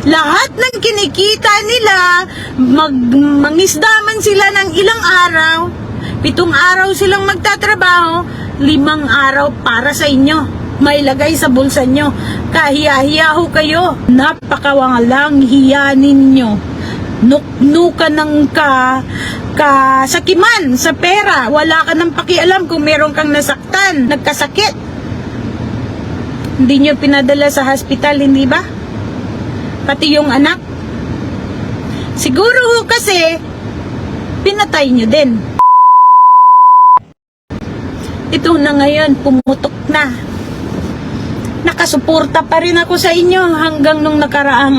lahat ng kinikita nila, mangisda man sila ng ilang araw, 7 araw silang magtatrabaho, 5 araw para sa inyo. May lagay sa bulsa nyo. Kahiya-hiya ho kayo. Napakawalang hiya ninyo. Nuknuka ng kasakiman sa pera. Wala ka ng pakialam kung meron kang nasaktan, nagkasakit. Hindi nyo pinadala sa hospital, hindi ba? Pati yung anak. Siguro ho kasi pinatay nyo din. Ito na ngayon, pumutok na. Nakasuporta pa rin ako sa inyo hanggang nung nakaraang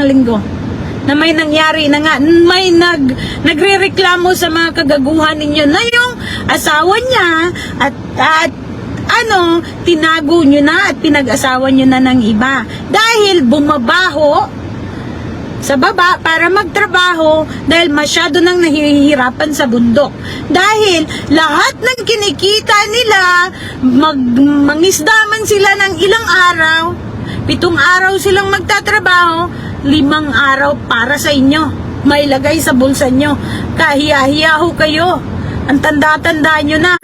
linggo na may nangyari na nga, may nagrereklamo sa mga kagaguhan ninyo na yung asawa niya at tinago nyo na at pinag-asawa nyo na ng iba dahil bumabaho sa baba para magtrabaho dahil masyado nang nahihirapan sa bundok. Dahil lahat ng kinikita nila, mangisda man sila ng ilang araw, 7 araw silang magtatrabaho, 5 araw para sa inyo. May lagay sa bulsa nyo. Kahiya-hiya ho kayo. Ang tanda-tanda nyo na.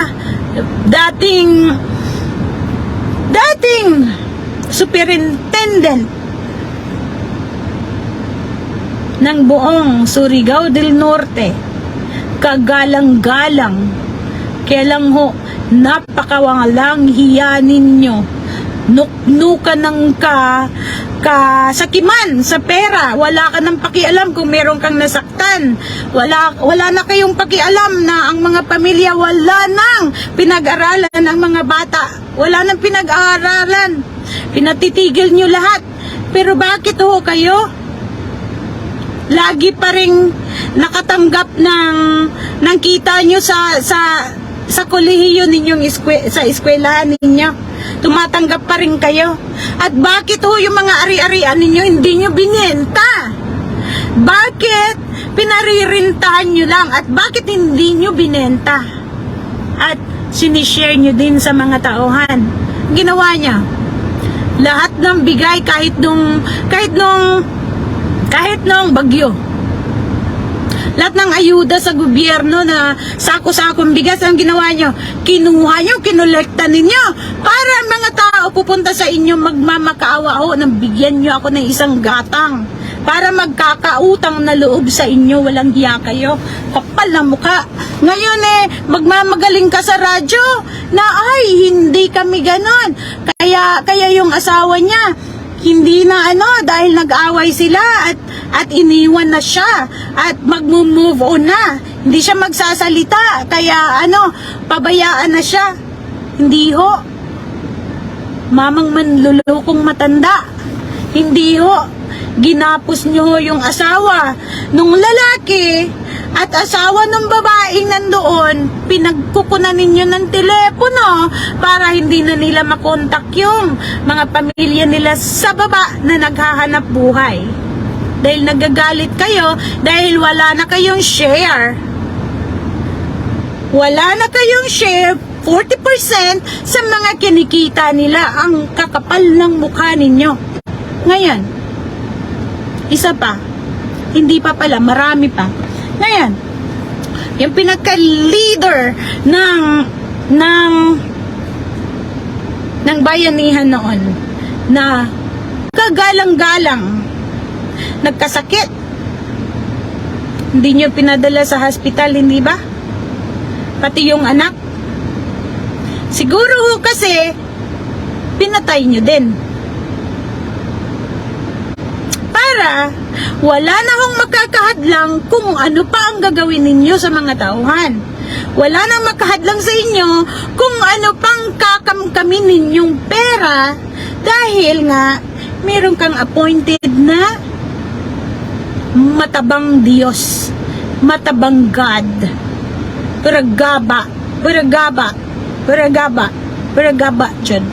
Dating superintendent ng buong Surigao del Norte, kagalang-galang, kailang ho, napakawalang hiya ninyo. Nuknuka ng kasakiman sa pera. Wala ka ng pakialam kung meron kang nasaktan. Wala na kayong pakialam na ang mga pamilya, wala nang pinag-aralan ang mga bata. Wala nang pinag-aaralan. Pinatitigil nyo lahat. Pero bakit ho kayo lagi pa rin nakatanggap ng kita nyo sa kolehiyo ninyong sa eskwelahan ninyo? Tumatanggap pa rin kayo. At bakit ho yung mga ari-arian ninyo hindi nyo binenta? Bakit pinaririntahan nyo lang? At bakit hindi nyo binenta? At sinishare nyo din sa mga tauhan. Ginawa niya lahat ng bigay kahit nung bagyo. Lahat ng ayuda sa gobyerno na sako-sakong bigas, ang ginawa nyo, kinuha nyo, kinolekta ninyo para mga tao pupunta sa inyo magmamakaawa ho nang bigyan nyo ako ng isang gatang para magkakautang na loob sa inyo. Walang hiya kayo, kapal na mukha. Ngayon magmamagaling ka sa radyo na ay hindi kami ganon, kaya yung asawa niya hindi na dahil nag-away sila at iniwan na siya at mag-move on na. Hindi siya magsasalita kaya pabayaan na siya. Hindi ho. Mamang manlulukong matanda. Hindi ho. Ginapos nyo yung asawa nung lalaki at asawa ng babaeng nandoon. Pinagkukunan ninyo ng telepono para hindi na nila makontak yung mga pamilya nila sa baba na naghahanap buhay. Dahil nagagalit kayo dahil wala na kayong share. Wala na kayong share 40% sa mga kinikita nila. Ang kakapal ng mukha ninyo. Ngayon, isa pa, hindi pa pala, marami pa. Ngayon, yung pinaka-leader ng bayanihan noon na kagalang-galang nagkasakit, hindi nyo pinadala sa hospital, hindi ba? Pati yung anak. Siguro ho kasi pinatay nyo din. Para wala na hong makakahadlang kung ano pa ang gagawin ninyo sa mga tauhan. Wala nang makahadlang sa inyo kung ano pang kakamkamin ninyong pera dahil nga meron kang appointed na matabang Diyos, matabang God. Peragaba dyan.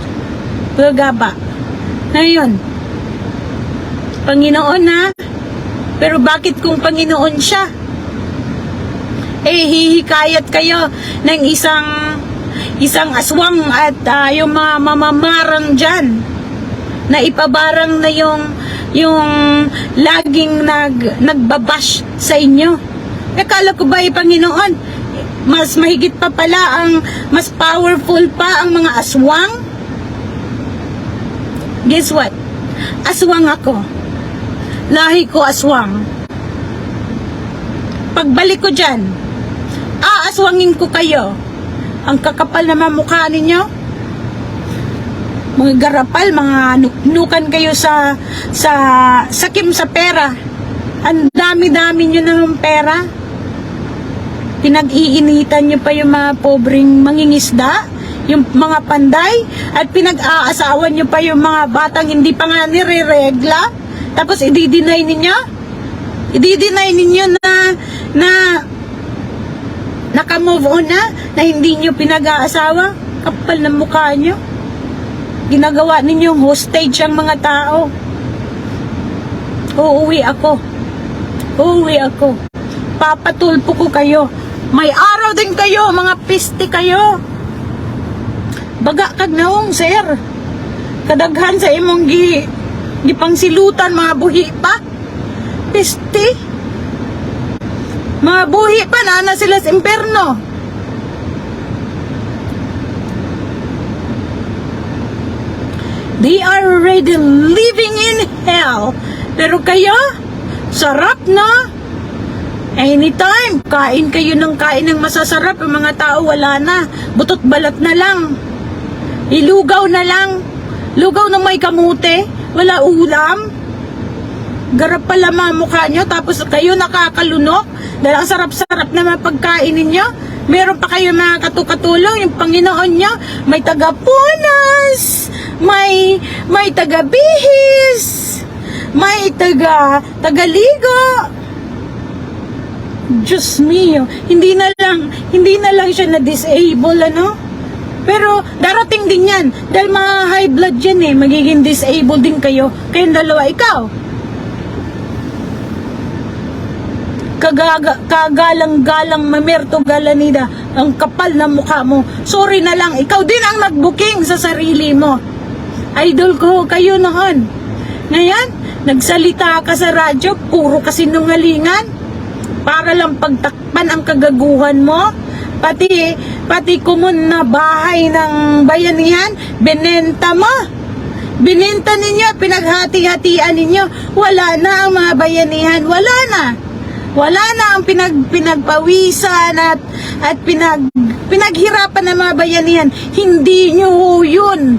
Peragaba. Ngayon, Panginoon na, pero bakit kung Panginoon siya? Hihikayat kayo ng isang aswang at yung mga mamamarang dyan na ipabarang na yung laging nagbabash sa inyo. Akala ko ba Panginoon, mas mahigit pa pala mas powerful pa ang mga aswang? Guess what? Aswang ako. Lahi ko aswang. Pagbalik ko dyan, aaswangin ko kayo. Ang kakapal na mukha ninyo. Mga garapal, mga nukan kayo sa sakim sa pera. Ang dami-dami nyo ng pera. Pinag-iinitan nyo pa yung mga pobreng mangingisda, yung mga panday, at pinag-aasawan nyo pa yung mga batang hindi pa nga nire-regla. Tapos i-deny ninyo na naka-move on na hindi nyo pinag-aasawa. Kapal ng mukha nyo. Ginagawa ninyong hostage ang mga tao. Uuwi ako. Papatulpo ko kayo. May araw din kayo, mga piste kayo. Baga kag naong, sir. Kadaghan sa imong gipangsilutan, mga buhi pa. Piste. Mga buhi pa, na sila sa imperno. They are already living in hell. Pero kayo, sarap na. Anytime, kain kayo ng masasarap. Ang mga tao wala na. Butot balat na lang. Ilugaw na lang. Lugaw na may kamute. Wala ulam. Garap pala mga mukha nyo. Tapos kayo nakakalunok. Dahil ang sarap-sarap na mga pagkain ninyo. Meron pa kayo mga katukatulong. Yung Panginoon nyo. May taga-punas. May taga-bihis. May taga-ligo. Diyos mio, hindi na lang siya na-disable, ano? Pero darating din yan. Dahil mga high blood yan magiging disabled din kayo. Kayong dalawa, ikaw. Kagalang-galang mamerto galanida. Ang kapal na mukha mo. Sorry na lang, ikaw din ang nag-booking sa sarili mo. Idol ko kayo noon. Ngayon, nagsalita ka sa radyo, puro kasinungalingan. Para lang pagtakpan ang kagaguhan mo. Pati kumun na bahay ng bayanihan, binenta mo. Binenta ninyo, pinaghati-hatian ninyo. Wala na ang mga bayanihan, wala na. Wala na ang pinagpawisan at pinaghirapan ng mga bayanihan. Hindi nyo yun.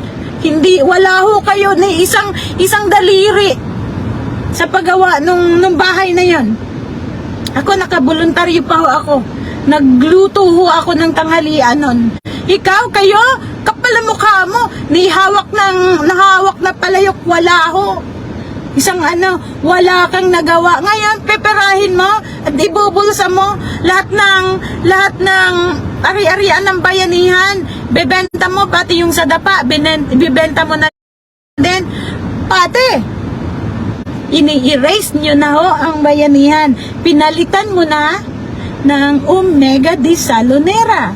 Wala ho kayo ni isang daliri sa paggawa nung bahay na yon. Ako, nakaboluntaryo pa ho ako. Nagluto ho ako ng tanghalian nun. Ikaw, kayo, kapal ang mukha mo. Nahawak na palayok, wala ho. Wala kang nagawa. Ngayon, peperahin mo at ibubulsa mo lahat ng ari-arian ng bayanihan. Bebenta mo, pati yung sa dapa, bibenta mo na din. Pati, ini-erase nyo na ho ang bayanihan. Pinalitan mo na ng Omega Desalonera.